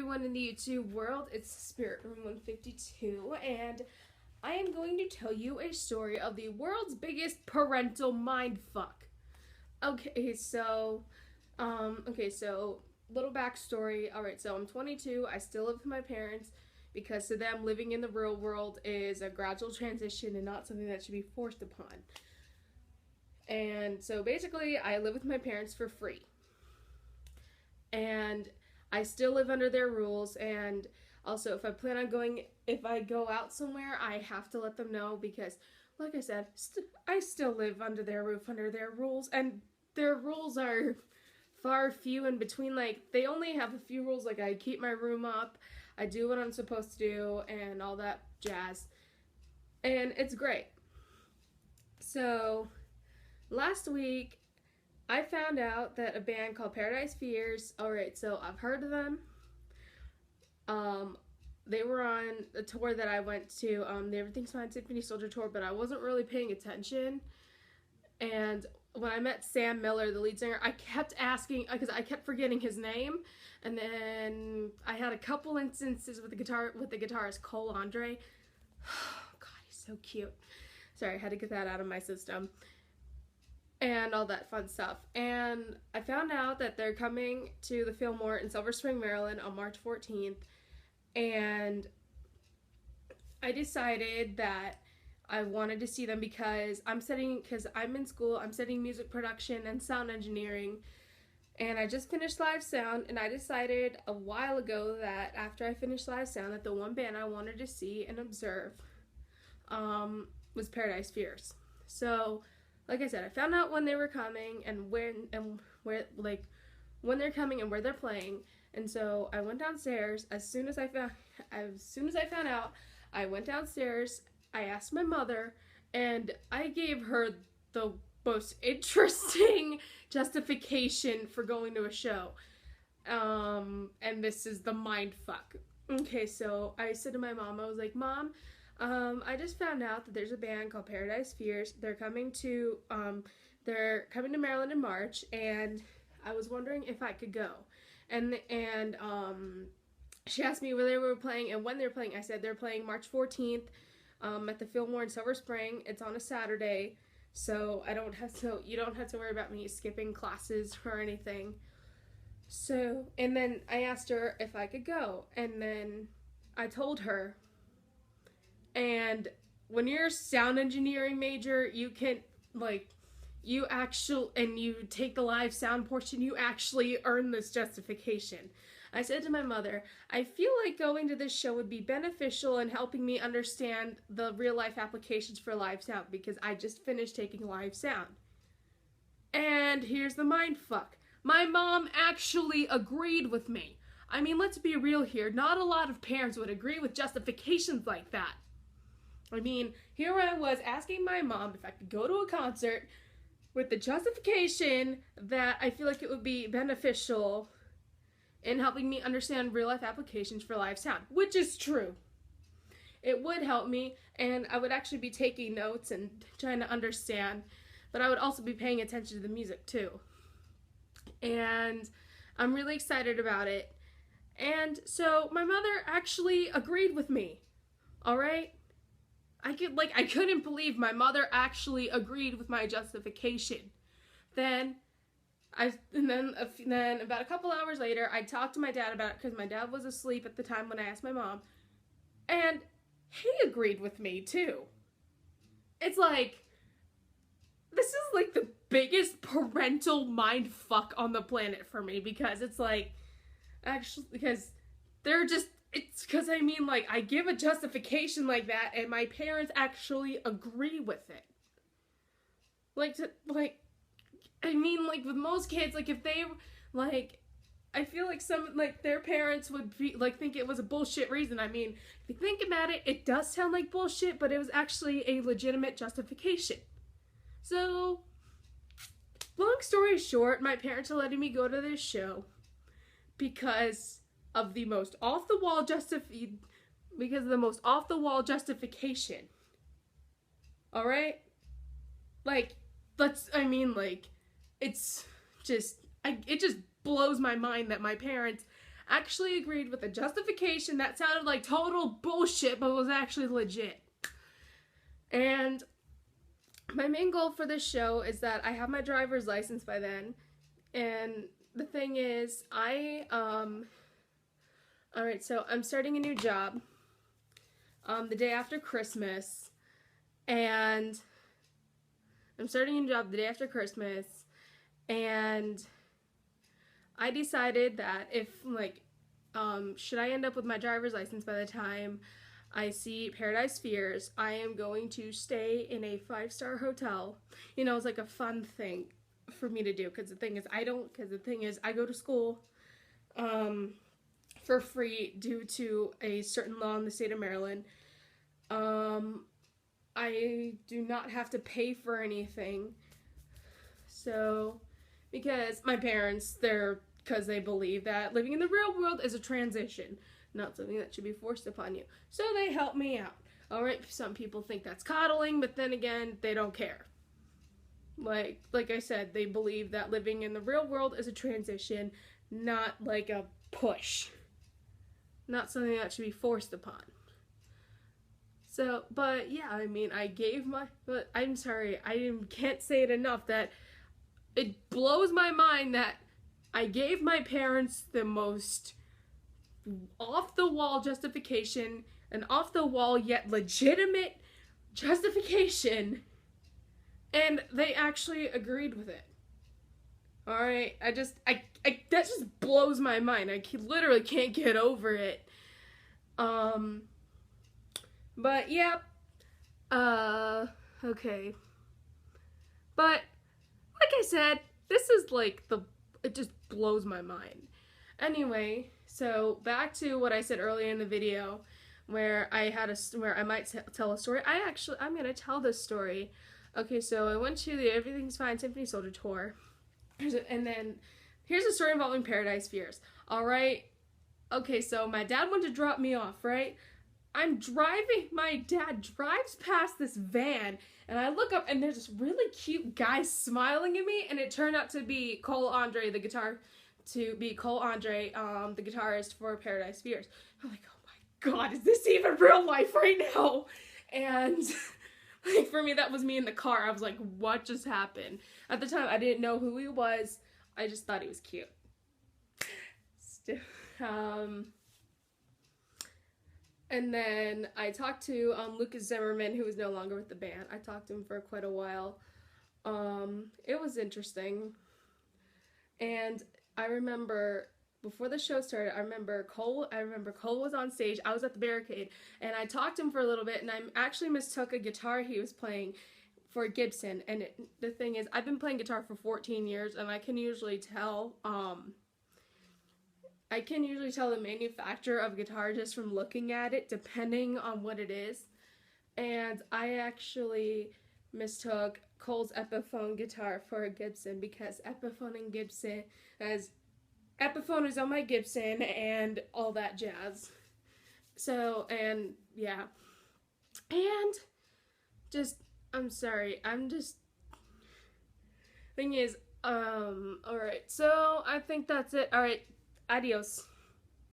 everyone in the YouTube world. It's Spirit Room 152, and I am going to tell you a story of the world's biggest parental mindfuck. So little backstory. Alright, so I'm 22. I still live with my parents because to them, living in the real world is a gradual transition and not something that should be forced upon. And so basically, I live with my parents for free. And I still live under their rules, and also if I go out somewhere, I have to let them know because, like I said, I still live under their roof, under their rules, and their rules are far few in between. Like, they only have a few rules, like I keep my room up, I do what I'm supposed to do, and all that jazz, and it's great. So, last week, I found out that a band called Paradise Fears, alright, so I've heard of them. They were on a tour that I went to, the Everything's Fine Symphony Soldier tour, but I wasn't really paying attention. And when I met Sam Miller, the lead singer, I kept asking, because I kept forgetting his name. And then I had a couple instances with the guitarist Cole Andre. Oh, God, he's so cute. Sorry, I had to get that out of my system. And all that fun stuff. And I found out that they're coming to the Fillmore in Silver Spring, Maryland on March 14th. And I decided that I wanted to see them because I'm in school, I'm studying music production and sound engineering. And I just finished live sound, and I decided a while ago that after I finished live sound that the one band I wanted to see and observe was Paradise Fears. So, like I said, I found out when they were coming and when they're coming and where they're playing. And so I went downstairs. As soon as I found out, I went downstairs. I asked my mother, and I gave her the most interesting justification for going to a show. And this is the mindfuck. Okay, so I said to my mom, I was like, Mom, I just found out that there's a band called Paradise Fears. They're coming to Maryland in March, and I was wondering if I could go. And she asked me where they were playing and when they're playing. I said they're playing March 14th at the Fillmore in Silver Spring. It's on a Saturday, so you don't have to worry about me skipping classes or anything. So, and then I asked her if I could go, and then I told her. And when you're a sound engineering major, you can, you take the live sound portion, you actually earn this justification. I said to my mother, I feel like going to this show would be beneficial in helping me understand the real life applications for live sound because I just finished taking live sound. And here's the mindfuck. My mom actually agreed with me. I mean, let's be real here. Not a lot of parents would agree with justifications like that. I mean, here I was asking my mom if I could go to a concert with the justification that I feel like it would be beneficial in helping me understand real-life applications for live sound, which is true. It would help me, and I would actually be taking notes and trying to understand, but I would also be paying attention to the music, too. And I'm really excited about it. And so my mother actually agreed with me, all right? I couldn't believe my mother actually agreed with my justification. Then about a couple hours later, I talked to my dad about it because my dad was asleep at the time when I asked my mom, and he agreed with me too. It's like, this is like the biggest parental mindfuck on the planet for me because it's like, actually, because they're just, it's because I give a justification like that and my parents actually agree with it. With most kids, if they, I feel like their parents would be, think it was a bullshit reason. I mean, if you think about it, it does sound like bullshit, but it was actually a legitimate justification. So, long story short, my parents are letting me go to this show because of the most off-the-wall justification. Alright? It's just, it just blows my mind that my parents actually agreed with a justification that sounded like total bullshit, but was actually legit. And my main goal for this show is that I have my driver's license by then. And the thing is, alright, so I'm starting a new job the day after Christmas. And I'm starting a new job the day after Christmas. And I decided that if, like, should I end up with my driver's license by the time I see Paradise Spheres, I am going to stay in a 5-star hotel. You know, it's like a fun thing for me to do, because the thing is, I go to school for free due to a certain law in the state of Maryland. I do not have to pay for anything. So, because my parents, because they believe that living in the real world is a transition, not something that should be forced upon you. So they help me out. Alright, some people think that's coddling, but then again, they don't care. Like I said, they believe that living in the real world is a transition, not like a push. Not something that should be forced upon. So, but yeah, I mean, but I'm sorry, I can't say it enough that it blows my mind that I gave my parents the most off-the-wall justification, an off-the-wall yet legitimate justification, and they actually agreed with it. Alright, that just blows my mind. I literally can't get over it. But yeah, okay. But, like I said, this is like it just blows my mind. Anyway, so back to what I said earlier in the video, where I might tell a story. I'm gonna tell this story. Okay, so I went to the Everything's Fine Symphony Soldier tour, and then here's a story involving Paradise Spheres. Alright, okay, so my dad went to drop me off, right? I'm driving, my dad drives past this van, and I look up, and there's this really cute guy smiling at me, and it turned out to be Cole Andre, the guitarist for Paradise Spheres. I'm like, oh my god, is this even real life right now? And like, for me, that was me in the car. I was like, what just happened? At the time, I didn't know who he was. I just thought he was cute. And then I talked to Lucas Zimmerman, who is no longer with the band. I talked to him for quite a while. It was interesting. And I remember, before the show started, I remember Cole was on stage. I was at the barricade, and I talked to him for a little bit, and I actually mistook a guitar he was playing for Gibson. And the thing is, I've been playing guitar for 14 years, and I can usually tell the manufacturer of guitar just from looking at it, depending on what it is. And I actually mistook Cole's Epiphone guitar for a Gibson, because Epiphone is on my Gibson and all that jazz. So, and yeah. And I'm sorry, thing is, alright, so I think that's it. Alright, adios.